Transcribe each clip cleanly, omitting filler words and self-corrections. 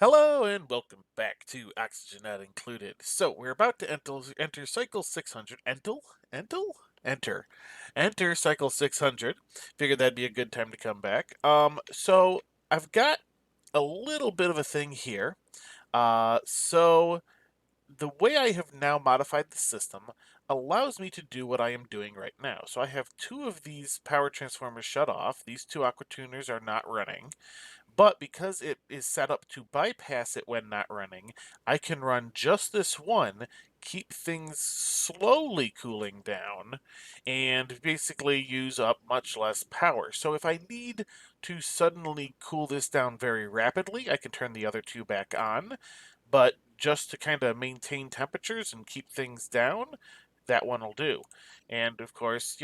Hello and welcome back to Oxygen Not Included. So we're about to enter cycle 600. Enter. Enter cycle 600. Figured that'd be a good time to come back. So I've got a little bit of a thing here. So the way I have now modified the system allows me to do what I am doing right now. So I have two of these power transformers shut off. These two aqua tuners are not running. But because it is set up to bypass it when not running, I can run just this one, keep things slowly cooling down, and basically use up much less power. So if I need to suddenly cool this down very rapidly, I can turn the other two back on. But just to kind of maintain temperatures and keep things down, that one will do. And of course,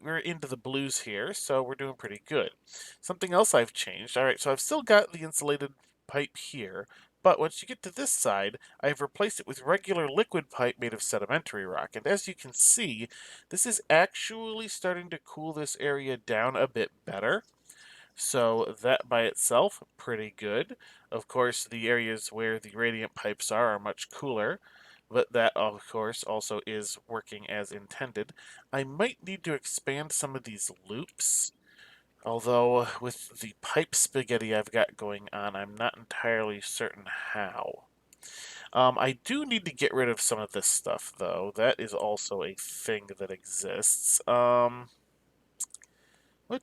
we're into the blues here, so we're doing pretty good. Something else I've changed. All right, so I've still got the insulated pipe here, but once you get to this side, I've replaced it with regular liquid pipe made of sedimentary rock. And as you can see, this is actually starting to cool this area down a bit better. So that by itself, pretty good. Of course, the areas where the radiant pipes are much cooler, but that, of course, also is working as intended. I might need to expand some of these loops, although with the pipe spaghetti I've got going on, I'm not entirely certain how. I do need to get rid of some of this stuff, though. That is also a thing that exists. What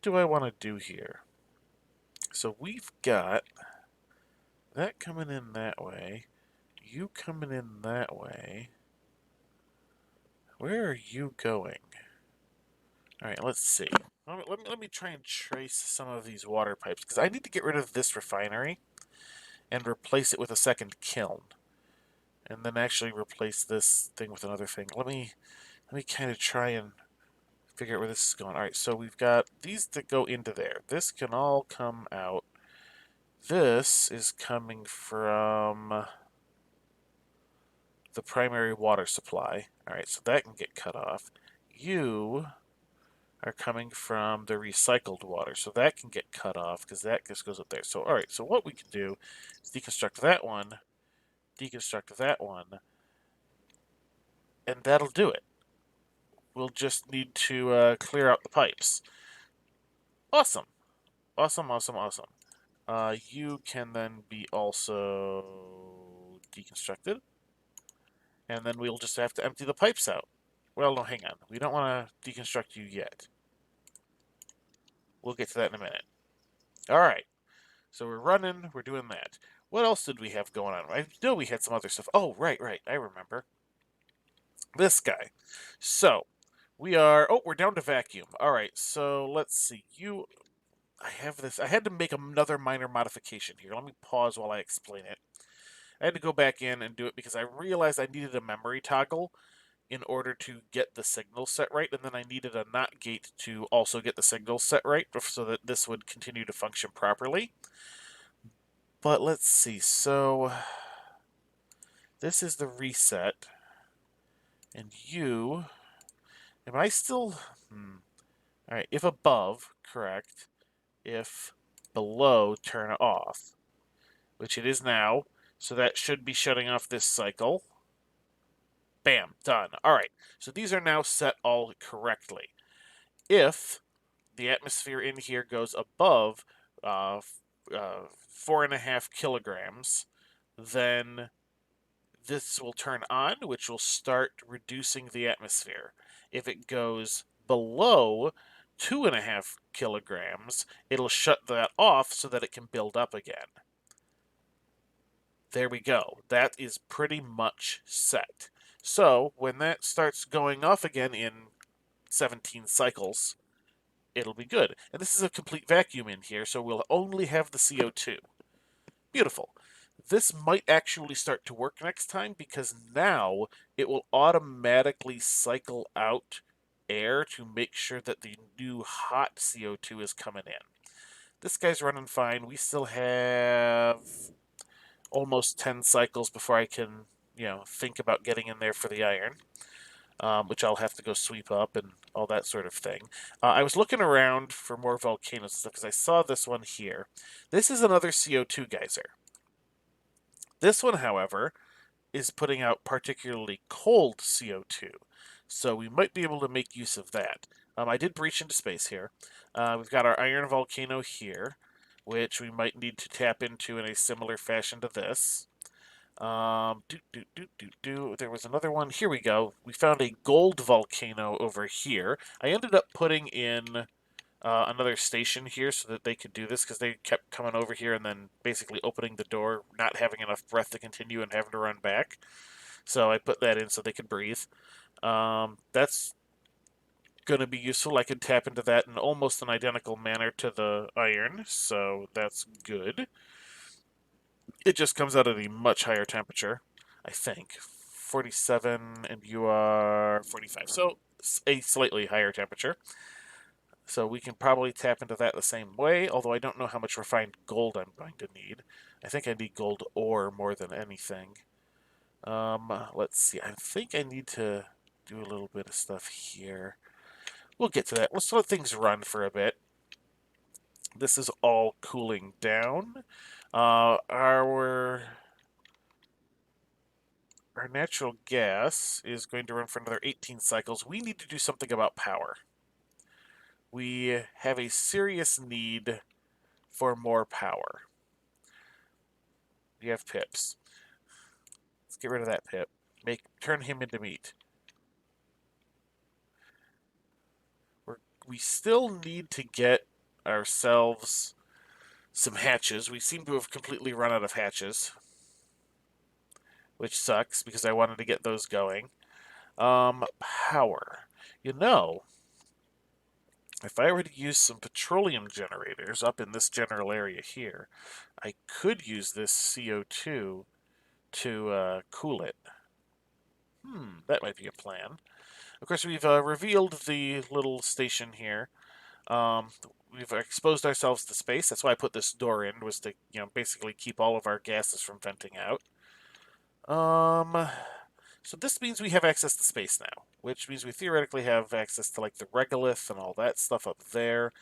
do I want to do here? So we've got that coming in that way. You coming in that way. Where are you going? Alright, let's see. Let me try and trace some of these water pipes, because I need to get rid of this refinery and replace it with a second kiln. And then actually replace this thing with another thing. Let me kind of try and figure out where this is going. Alright, so we've got these that go into there. This can all come out. This is coming from the primary water supply. Alright, so that can get cut off. You are coming from the recycled water, so that can get cut off because that just goes up there. So, alright, so what we can do is deconstruct that one, and that'll do it. We'll just need to clear out the pipes. Awesome. Awesome, awesome, awesome. You can then be also deconstructed, and then we'll just have to empty the pipes out. Well, no, hang on. We don't want to deconstruct you yet. We'll get to that in a minute. All right. So we're running. We're doing that. What else did we have going on? I know we had some other stuff. Oh, right, right. I remember. This guy. So we are. Oh, we're down to vacuum. All right. So let's see. I have this. I had to make another minor modification here. Let me pause while I explain it. I had to go back in and do it because I realized I needed a memory toggle in order to get the signal set right, and then I needed a NOT gate to also get the signal set right so that this would continue to function properly. But let's see, so this is the reset, and am I still, alright, if above, correct, if below, turn off, which it is now, so that should be shutting off this cycle. Bam, done. Alright, so these are now set all correctly. If the atmosphere in here goes above 4.5 kilograms, then this will turn on, which will start reducing the atmosphere. If it goes below 2.5 kilograms, it'll shut that off so that it can build up again. There we go. That is pretty much set. So when that starts going off again in 17 cycles, it'll be good. And this is a complete vacuum in here, so we'll only have the CO2. Beautiful. This might actually start to work next time because now it will automatically cycle out air to make sure that the new hot CO2 is coming in. This guy's running fine. We still have almost 10 cycles before I can, think about getting in there for the iron. Which I'll have to go sweep up and all that sort of thing. I was looking around for more volcanoes and stuff because I saw this one here. This is another CO2 geyser. This one, however, is putting out particularly cold CO2, so we might be able to make use of that. I did breach into space here. We've got our iron volcano here, which we might need to tap into in a similar fashion to this. There was another one. Here we go. We found a gold volcano over here. I ended up putting in another station here so that they could do this because they kept coming over here and then basically opening the door, not having enough breath to continue and having to run back. So I put that in so they could breathe. That's going to be useful. I could tap into that in almost an identical manner to the iron, so that's good. It just comes out at a much higher temperature, I think. 47 and you are 45. So a slightly higher temperature. So we can probably tap into that the same way, although I don't know how much refined gold I'm going to need. I think I need gold ore more than anything. Let's see. I think I need to do a little bit of stuff here. We'll get to that. Let's let things run for a bit. This is all cooling down. Our natural gas is going to run for another 18 cycles. We need to do something about power. We have a serious need for more power. We have pips. Let's get rid of that pip. Turn him into meat. We still need to get ourselves some hatches. We seem to have completely run out of hatches, which sucks because I wanted to get those going. Power. You know, if I were to use some petroleum generators up in this general area here, I could use this CO2 to cool it. That might be a plan. Of course, we've revealed the little station here. We've exposed ourselves to space. That's why I put this door in, was to, basically keep all of our gases from venting out. So this means we have access to space now, which means we theoretically have access to, like, the regolith and all that stuff up there.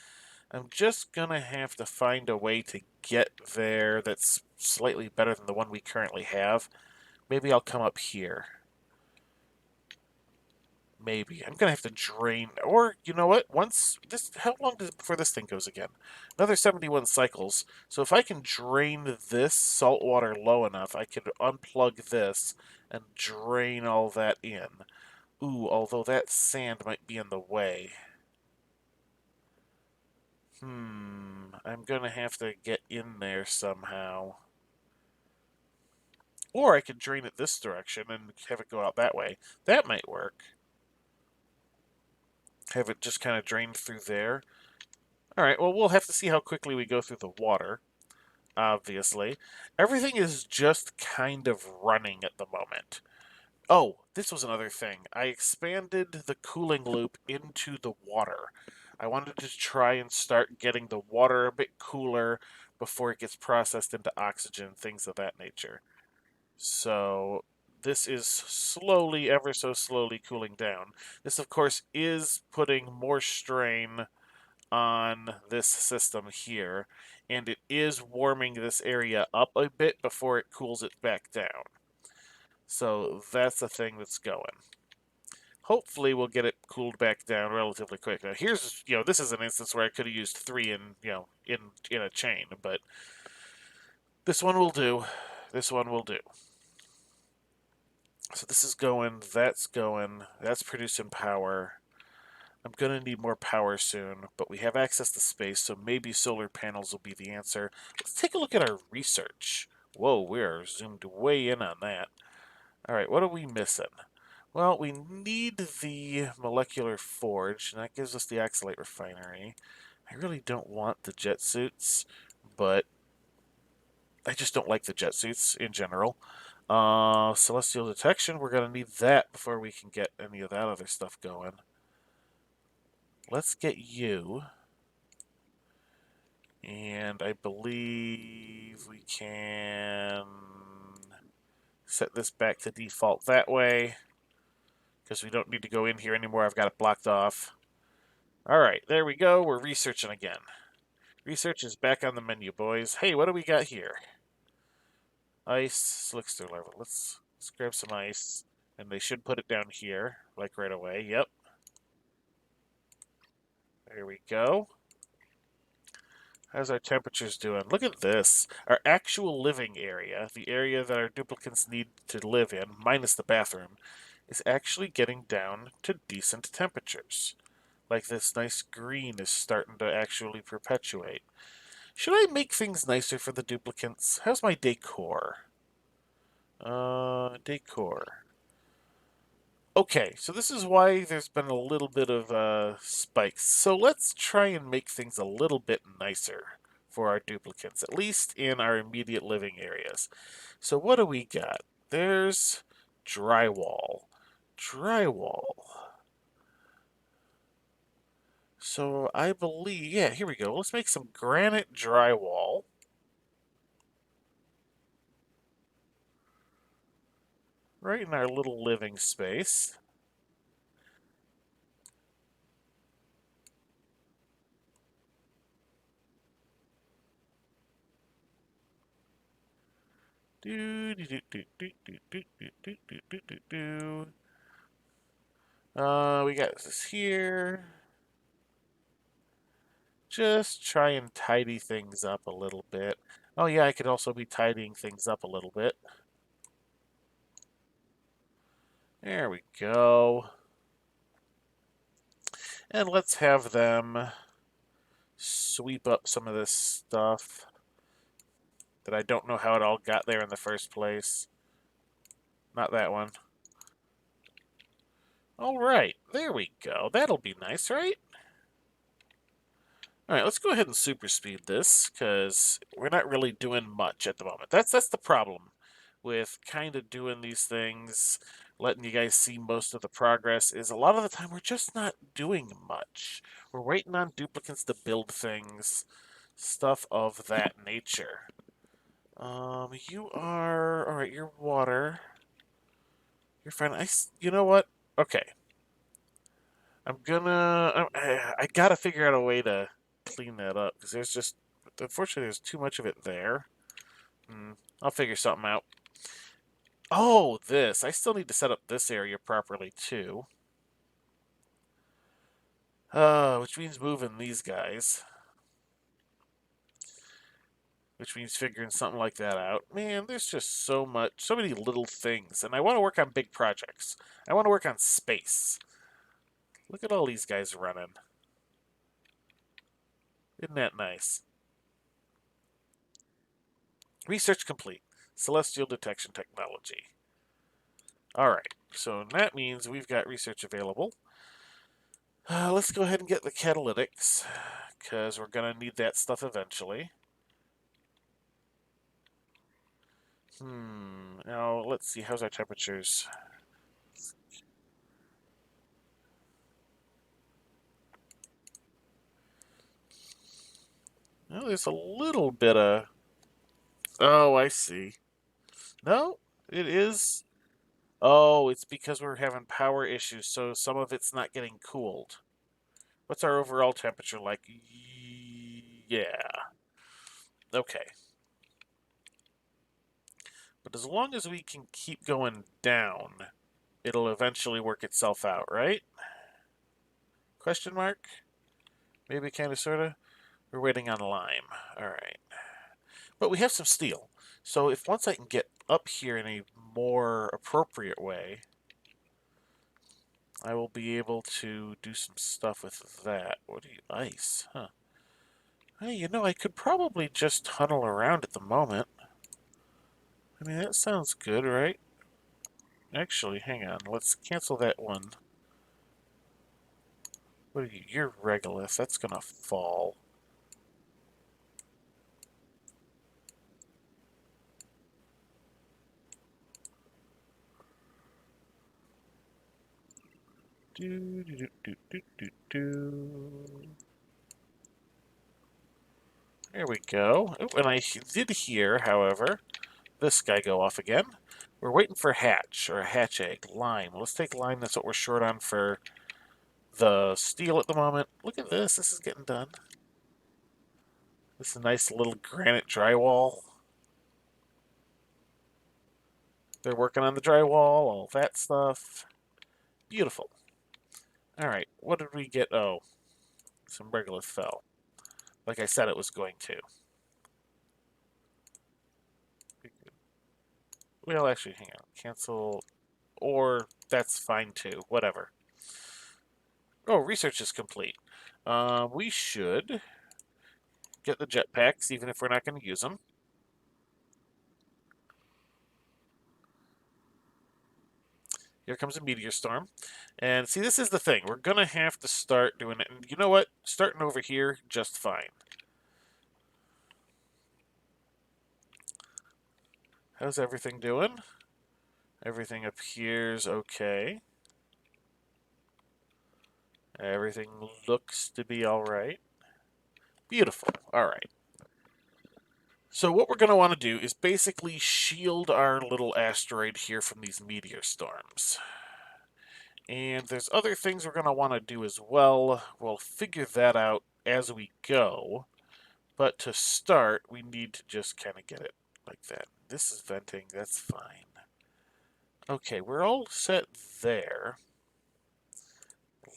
I'm just gonna have to find a way to get there that's slightly better than the one we currently have. Maybe I'll come up here. Maybe. I'm gonna have to drain, or, you know what? How long before this thing goes again? Another 71 cycles. So if I can drain this salt water low enough, I can unplug this and drain all that in. Ooh, although that sand might be in the way. I'm gonna have to get in there somehow. Or I could drain it this direction and have it go out that way. That might work. Have it just kind of drained through there. Alright, well, we'll have to see how quickly we go through the water, obviously. Everything is just kind of running at the moment. Oh, this was another thing. I expanded the cooling loop into the water. I wanted to try and start getting the water a bit cooler before it gets processed into oxygen, things of that nature. So this is slowly, ever so slowly cooling down. This, of course, is putting more strain on this system here, and it is warming this area up a bit before it cools it back down. So that's the thing that's going. Hopefully we'll get it cooled back down relatively quick. Now here's, this is an instance where I could have used 3 in a chain, but this one will do. This one will do. So this is going, that's producing power. I'm going to need more power soon, but we have access to space, so maybe solar panels will be the answer. Let's take a look at our research. Whoa, we're zoomed way in on that. All right, what are we missing? Well, we need the molecular forge, and that gives us the oxalate refinery. I really don't want the jet suits, but I just don't like the jet suits in general. Celestial detection, we're going to need that before we can get any of that other stuff going. Let's get you. And I believe we can set this back to default that way, because we don't need to go in here anymore. I've got it blocked off. Alright, there we go. We're researching again. Research is back on the menu, boys. Hey, what do we got here? Ice, looks through level. Let's grab some ice, and they should put it down here, like right away. Yep. There we go. How's our temperatures doing? Look at this. Our actual living area, the area that our duplicants need to live in, minus the bathroom, is actually getting down to decent temperatures. Like this nice green is starting to actually perpetuate. Should I make things nicer for the duplicants? How's my decor? Decor. Okay, so this is why there's been a little bit of spikes. So let's try and make things a little bit nicer for our duplicants, at least in our immediate living areas. So what do we got? There's drywall. Drywall. So I believe, yeah, here we go. Let's make some granite drywall. Right in our little living space. Do do do do do do do do do do do do. We got this here. Just try and tidy things up a little bit. Oh yeah, I could also be tidying things up a little bit. There we go. And let's have them sweep up some of this stuff that I don't know how it all got there in the first place. Not that one. All right, there we go. That'll be nice, right? All right, let's go ahead and super speed this because we're not really doing much at the moment. That's the problem with kind of doing these things, letting you guys see most of the progress is a lot of the time we're just not doing much. We're waiting on duplicates to build things, stuff of that nature. You are all right. You're water. You're fine. You know what? Okay. I gotta figure out a way to clean that up because there's just, unfortunately, there's too much of it there. I'll figure something out. Oh, this. I still need to set up this area properly too. Which means moving these guys. Which means figuring something like that out. Man, there's just so many little things. And I want to work on big projects. I want to work on space. Look at all these guys running. Isn't that nice? Research complete. Celestial detection technology. Alright, so that means we've got research available. Let's go ahead and get the catalytics, because we're going to need that stuff eventually. Now, let's see, how's our temperatures? Well, there's a little bit of... Oh, I see. No, it is... Oh, it's because we're having power issues, so some of it's not getting cooled. What's our overall temperature like? Yeah. Okay. But as long as we can keep going down, it'll eventually work itself out, right? Question mark? Maybe, kind of, sort of? We're waiting on lime. Alright. But we have some steel. So if once I can get up here in a more appropriate way, I will be able to do some stuff with that. What do you... Ice, huh? Hey, you know, I could probably just tunnel around at the moment. I mean, that sounds good, right? Actually, hang on. Let's cancel that one. What are you? You're Regolith. That's gonna fall. Do, do, do, do, do, do, do. There we go. Oh, and I did hear, however, this guy go off again. We're waiting for hatch, or a hatch egg. Lime. Let's take lime. That's what we're short on for the steel at the moment. Look at this. This is getting done. This is a nice little granite drywall. They're working on the drywall, all that stuff. Beautiful. All right, what did we get? Oh, some regolith fell. Like I said it was going to. Well, actually, hang on. Cancel, or that's fine too. Whatever. Oh, research is complete. We should get the jetpacks, even if we're not going to use them. Here comes a meteor storm. And see, this is the thing. We're going to have to start doing it. And you know what? Starting over here, just fine. How's everything doing? Everything appears okay. Everything looks to be all right. Beautiful. All right. So what we're going to want to do is basically shield our little asteroid here from these meteor storms. And there's other things we're going to want to do as well. We'll figure that out as we go. But to start, we need to just kind of get it like that. This is venting. That's fine. Okay, we're all set there.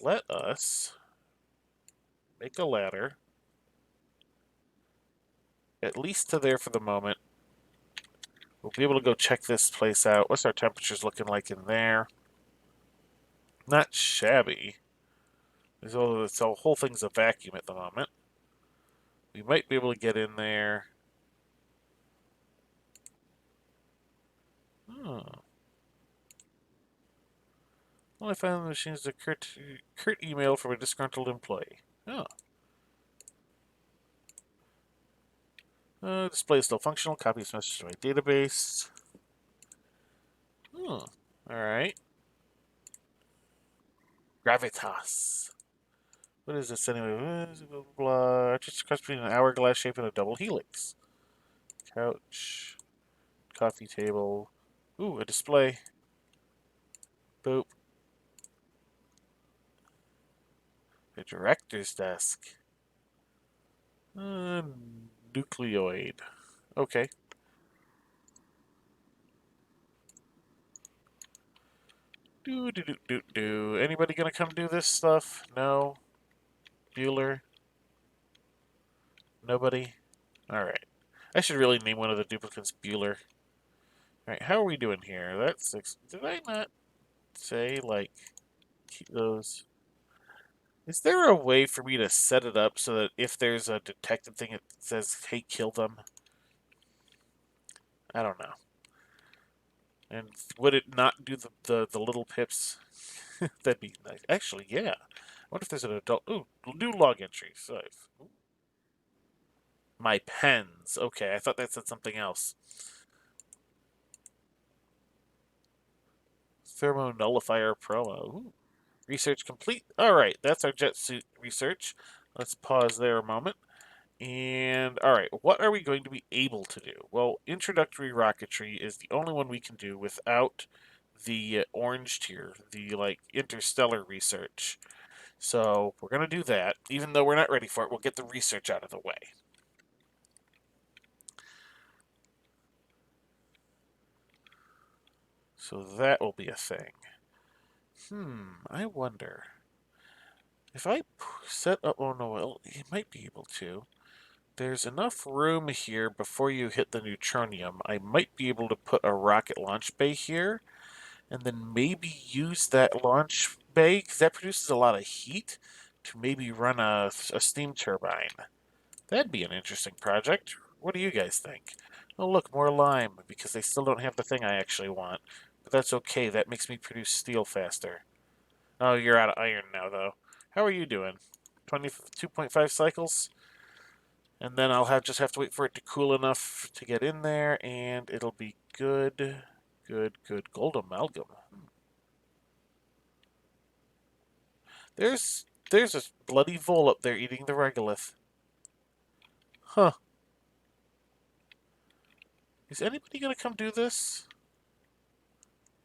Let us make a ladder. At least to there for the moment. We'll be able to go check this place out. What's our temperatures looking like in there? Not shabby. This whole thing's a vacuum at the moment. We might be able to get in there. Oh. Well, I found the machine's a curt email from a disgruntled employee. Oh. Display is still functional. Copy this message to my database. Oh. Alright. Gravitas. What is this anyway? Blah, blah, blah. Just cross between an hourglass shape and a double helix. Couch. Coffee table. Ooh, a display. Boop. A director's desk. Nucleoid. Okay. Do. Anybody gonna come do this stuff? No. Bueller? Nobody? Alright. I should really name one of the duplicates Bueller. Alright, how are we doing here? That's 6. Did I not say, like, keep those? Is there a way for me to set it up so that if there's a detected thing, it says, hey, kill them? I don't know. And would it not do the little pips? That'd be nice. Actually, yeah. I wonder if there's an adult. Ooh, new log entry. So, my pens. Okay, I thought that said something else. Thermo nullifier promo. Ooh. Research complete. All right, that's our jet suit research. Let's pause there a moment. And all right, what are we going to be able to do? Well, introductory rocketry is the only one we can do without the orange tier, the like interstellar research. So we're gonna do that, even though we're not ready for it. We'll get the research out of the way. So that will be a thing. I wonder if I set up. Oh no, well, you might be able to. There's enough room here before you hit the neutronium. I might be able to put a rocket launch bay here, and then maybe use that launch bay, because that produces a lot of heat, to maybe run a steam turbine. That'd be an interesting project. What do you guys think? Oh, look, more lime, because they still don't have the thing I actually want. But that's okay, that makes me produce steel faster. Oh, you're out of iron now, though. How are you doing? 22.5 cycles? And then I'll just have to wait for it to cool enough to get in there, and it'll be good. Good. Gold amalgam. There's a bloody vole up there eating the regolith. Huh. Is anybody gonna come do this?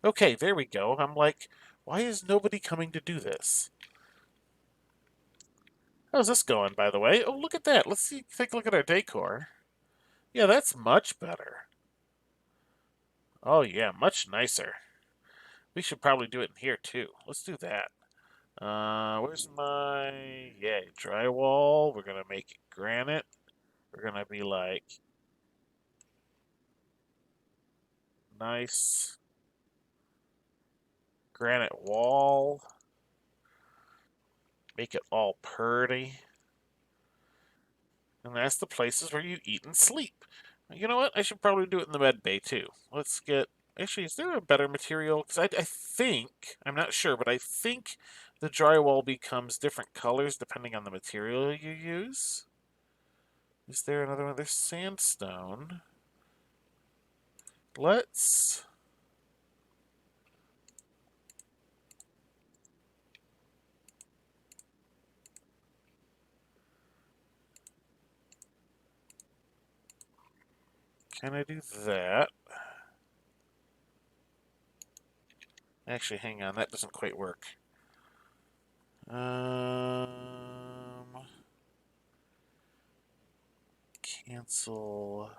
Okay, there we go. I'm like, why is nobody coming to do this? How's this going, by the way? Oh, look at that. Let's take a look at our decor. Yeah, that's much better. Oh yeah, much nicer. We should probably do it in here too. Let's do that. Where's my drywall? We're gonna make it granite. We're gonna be like nice granite wall. Make it all purty. And that's the places where you eat and sleep. You know what? I should probably do it in the med bay too. Let's get. Actually, is there a better material? Because I think, I'm not sure, but I think the drywall becomes different colors depending on the material you use. Is there another one? There's sandstone. Let's. Can I do that? Actually, hang on. That doesn't quite work. Cancel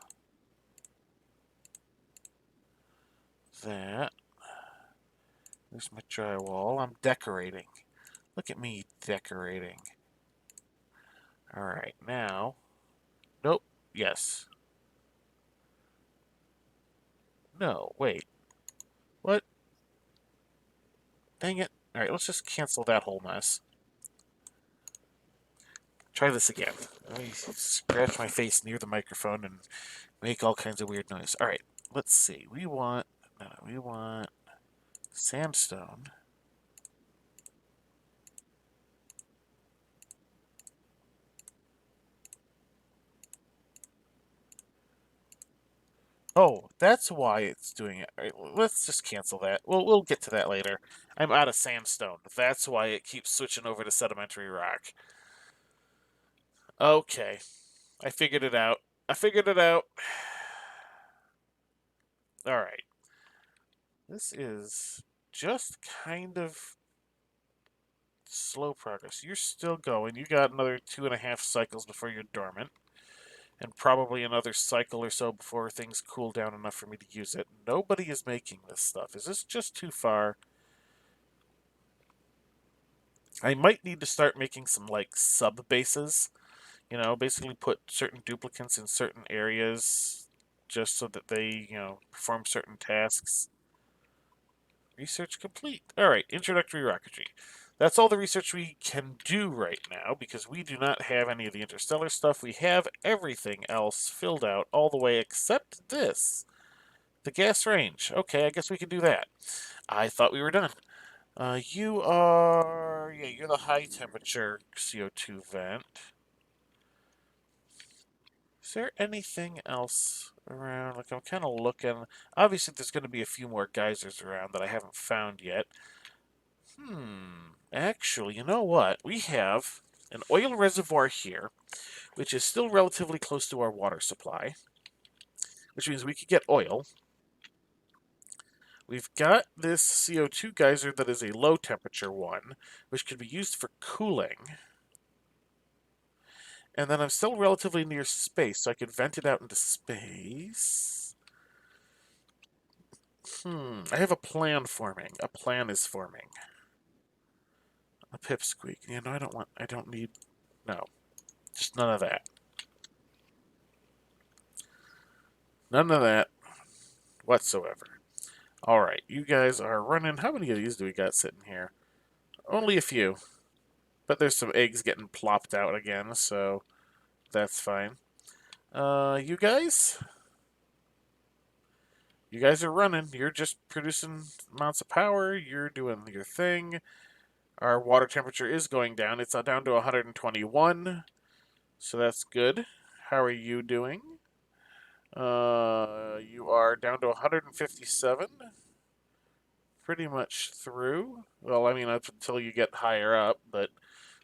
that. There's my drywall. I'm decorating. Look at me decorating. Alright, now. Nope. Yes. No, wait. What? Dang it. Alright, let's just cancel that whole mess. Try this again. Let me scratch my face near the microphone and make all kinds of weird noise. Alright, let's see. We want sandstone. Oh, that's why it's doing it. All right, let's just cancel that. We'll get to that later. I'm out of sandstone. That's why it keeps switching over to sedimentary rock. Okay, I figured it out. I figured it out. All right. This is just kind of slow progress. You're still going. You got another 2.5 cycles before you're dormant. And probably another cycle or so before things cool down enough for me to use it. Nobody is making this stuff. Is this just too far? I might need to start making some, like, sub-bases. You know, basically put certain duplicates in certain areas just so that they, perform certain tasks. Research complete. All right, introductory rocketry. That's all the research we can do right now because we do not have any of the interstellar stuff. We have everything else filled out all the way except this. The gas range. Okay, I guess we can do that. I thought we were done. You are... Yeah, you're the high temperature CO2 vent. Is there anything else around? Like, I'm kind of looking. Obviously, there's going to be a few more geysers around that I haven't found yet. Actually, you know what? We have an oil reservoir here, which is still relatively close to our water supply, which means we could get oil. We've got this CO2 geyser that is a low temperature one, which could be used for cooling. And then I'm still relatively near space, so I could vent it out into space. I have a plan forming. A plan is forming. A pipsqueak. You know, I don't need, no. Just none of that. None of that whatsoever. Alright, you guys are running. How many of these do we got sitting here? Only a few. But there's some eggs getting plopped out again, so that's fine. You guys? You guys are running. You're just producing amounts of power. You're doing your thing. Our water temperature is going down. It's down to 121. So that's good. How are you doing? You are down to 157. Pretty much through. Well, I mean, up until you get higher up, but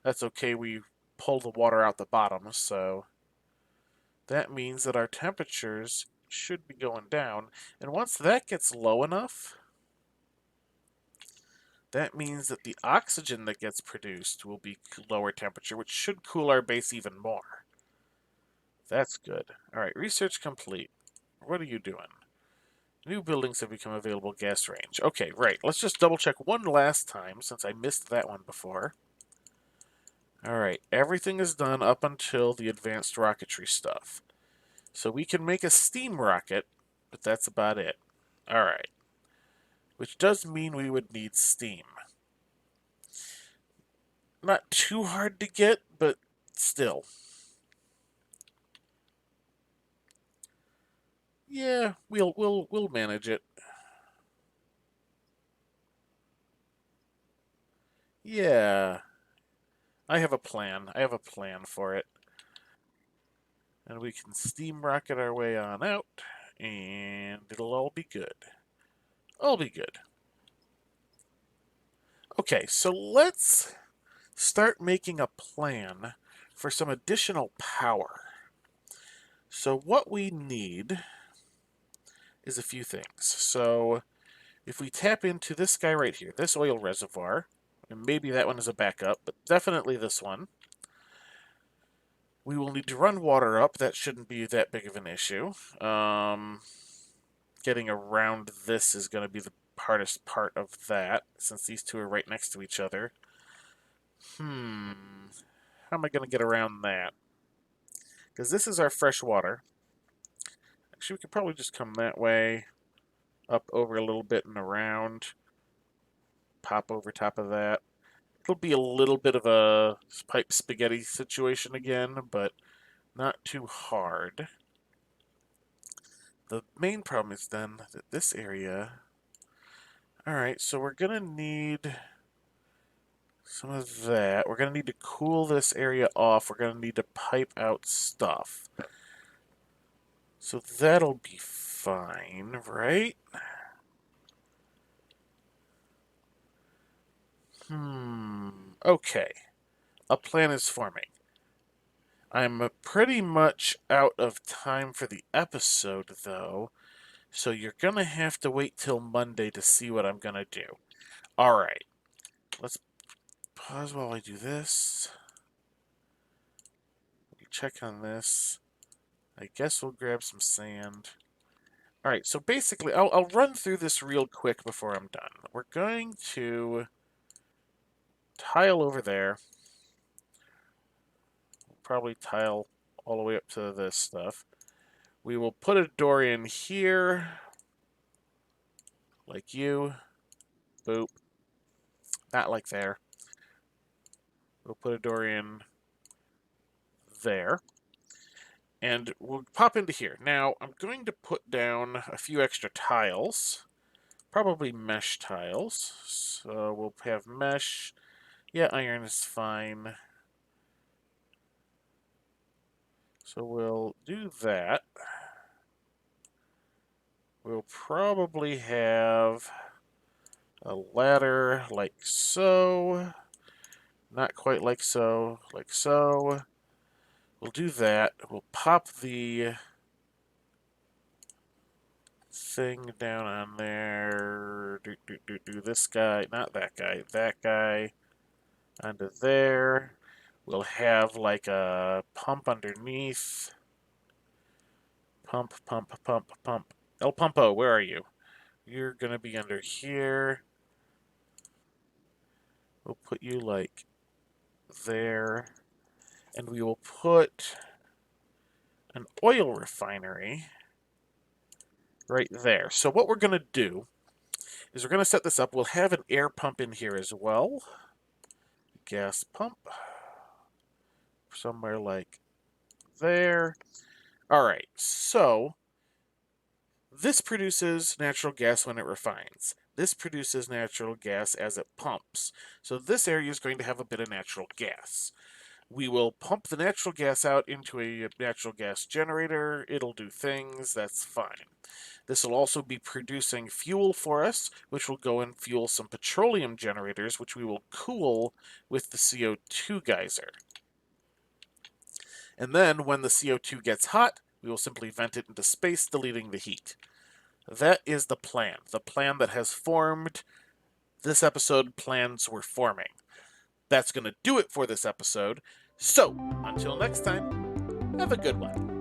that's okay. We pull the water out the bottom, so that means that our temperatures should be going down. And once that gets low enough, that means that the oxygen that gets produced will be lower temperature, which should cool our base even more. That's good. All right, research complete. What are you doing? New buildings have become available gas range. Okay, right. Let's just double check one last time since I missed that one before. Alright, everything is done up until the advanced rocketry stuff. So we can make a steam rocket, but that's about it. Alright. Which does mean we would need steam. Not too hard to get, but still. Yeah, we'll manage it. Yeah. I have a plan. I have a plan for it. And we can steam rocket our way on out, and it'll all be good. All be good. Okay, so let's start making a plan for some additional power. So what we need is a few things. So if we tap into this guy right here, this oil reservoir, and maybe that one is a backup, but definitely this one, we will need to run water up. That shouldn't be that big of an issue. Getting around this is going to be the hardest part of that, since these two are right next to each other. How am I going to get around that? Because this is our fresh water. Actually, we could probably just come that way, up over a little bit and around, pop over top of that. It'll be a little bit of a pipe spaghetti situation again, but not too hard. The main problem is then that this area... Alright, so we're going to need some of that. We're going to need to cool this area off. We're going to need to pipe out stuff. So that'll be fine, right? Okay. A plan is forming. I'm pretty much out of time for the episode, though, so you're going to have to wait till Monday to see what I'm going to do. Alright. Let's pause while I do this. Check on this. I guess we'll grab some sand. Alright, so basically, I'll run through this real quick before I'm done. We're going to tile over there. We'll probably tile all the way up to this stuff. We will put a door in here, like you. Boop. Not like there. We'll put a door in there. And we'll pop into here. Now, I'm going to put down a few extra tiles. Probably mesh tiles. So we'll have mesh. Yeah, iron is fine. So we'll do that. We'll probably have a ladder like so. Not quite like so. Like so. We'll do that. We'll pop the thing down on there. Do this guy. Not that guy. That guy. Onto there. We'll have like a pump underneath. Pump, pump, pump, pump. El Pumpo, where are you? You're gonna be under here. We'll put you like there. And we will put an oil refinery right there. So what we're gonna do is we're gonna set this up. We'll have an air pump in here as well. Gas pump. Somewhere like there. Alright, so this produces natural gas when it refines. This produces natural gas as it pumps. So this area is going to have a bit of natural gas. We will pump the natural gas out into a natural gas generator. It'll do things. That's fine. This will also be producing fuel for us, which will go and fuel some petroleum generators, which we will cool with the CO2 geyser. And then, when the CO2 gets hot, we will simply vent it into space, deleting the heat. That is the plan that has formed. This episode, plans were forming. That's going to do it for this episode. So, until next time, have a good one.